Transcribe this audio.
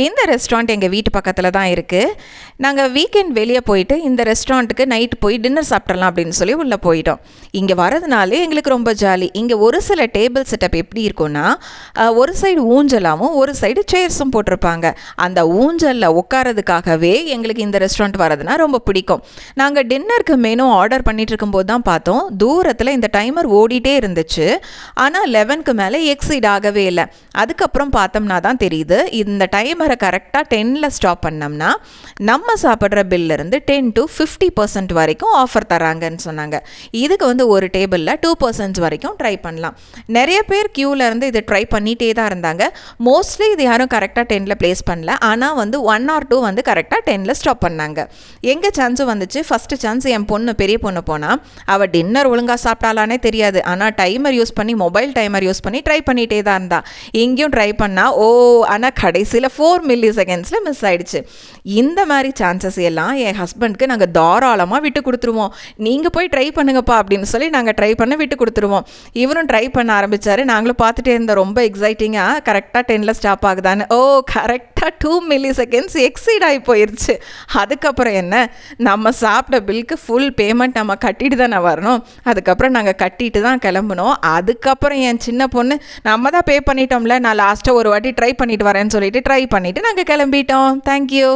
இந்த ரெஸ்டாரண்ட் எங்கள் வீட்டு பக்கத்தில் தான் இருக்குது. நாங்கள் வீக்கெண்ட் வெளியே போயிட்டு இந்த ரெஸ்டாரண்ட்டுக்கு நைட்டு போய் டின்னர் சாப்பிட்றலாம் அப்படின்னு சொல்லி உள்ளே போயிட்டோம். இங்கே வரதுனாலே எங்களுக்கு ரொம்ப ஜாலி. இங்கே ஒரு சில டேபிள் செட்டப் எப்படி இருக்குன்னா, ஒரு சைடு ஊஞ்சலாகவும் ஒரு சைடு சேர்ஸும் போட்டிருப்பாங்க. அந்த ஊஞ்சலில் உட்காரதுக்காகவே எங்களுக்கு இந்த ரெஸ்டாரண்ட் வரதுனா ரொம்ப பிடிக்கும். நாங்கள் டின்னருக்கு மெனு ஆர்டர் பண்ணிட்டு இருக்கும்போது தான் பார்த்தோம், தூரத்தில் இந்த டைமர் ஓடிட்டே இருந்துச்சு. ஆனால் 11க்கு மேலே எக்ஸீட் ஆகவே இல்லை. அதுக்கப்புறம் பார்த்தோம்னா தான் தெரியுது, இந்த டைமரை கரெக்டாக 10ல் ஸ்டாப் பண்ணோம்னா நம்ம சாப்பிட்ற பில்லிருந்து 10 to 50% வரைக்கும் ஆஃபர் தராங்கன்னு சொன்னாங்க. இதுக்கு ஒரு டேபிளில் 2% வரைக்கும் ட்ரை பண்ணலாம். நிறைய பேர் க்யூவில் இருந்து இது ட்ரை பண்ணிகிட்டே தான் இருந்தாங்க. மோஸ்ட்லி இது யாரும் கரெக்டாக 10ல் ப்ளேஸ் பண்ணல. ஆனால் 1 or 2 கரெக்டாக 10ல் ஸ்டாப் பண்ணாங்க. எங்கள் சான்ஸும் வந்துச்சு. ஃபஸ்ட்டு சான்ஸ் என் பெரிய பொண்ணு போனால், அவள் டின்னர் ஒழுங்காக சாப்பிட்டாலானே தெரியாது. ஆனால் டைமர் யூஸ் பண்ணி, மொபைல் டைமர் யூஸ் பண்ணி ட்ரை பண்ணிகிட்டே தான் இருந்தா. எங்கேயும் ட்ரை பண்ணால் ஆனால் கடைசியில் 4 millisecondsல மிஸ் ஆயிடுச்சு. இந்த மாதிரி சான்சஸ் எல்லாம் என் ஹஸ்பண்ட்க்கு நாங்கள் தாராளமாக விட்டு கொடுத்துருவோம். நீங்கள் போய் ட்ரை பண்ணுங்கப்பா அப்படின்னு சொல்லி நாங்கள் ட்ரை பண்ண விட்டு கொடுத்துருவோம். இவரும் ட்ரை பண்ண ஆரம்பித்தார். நாங்களும் பார்த்துட்டே இருந்தோம், ரொம்ப எக்ஸைட்டிங்காக கரெக்டாக 10ல் ஸ்டாப் ஆகுதான்னு. கரெக்டாக 2 milliseconds எக்ஸீட் ஆகி போயிடுச்சு. அதுக்கப்புறம் என்ன, நம்ம சாப்பிட்ட பில்க்கு ஃபுல் பேமெண்ட் நம்ம கட்டிட்டு தானே வரணும். அதுக்கப்புறம் நாங்கள் கட்டிட்டு தான் கிளம்புனோம். அதுக்கப்புறம் என் சின்ன பொண்ணு, நம்ம தான் பே பண்ணிட்டோம்ல, நான் லாஸ்ட்டாக ஒரு வாட்டி ட்ரை பண்ணிட்டு வரேன்னு சொல்லிட்டு ட்ரை பண்ணிவிட்டு நாங்கள் கிளம்பிட்டோம். தேங்க்யூ.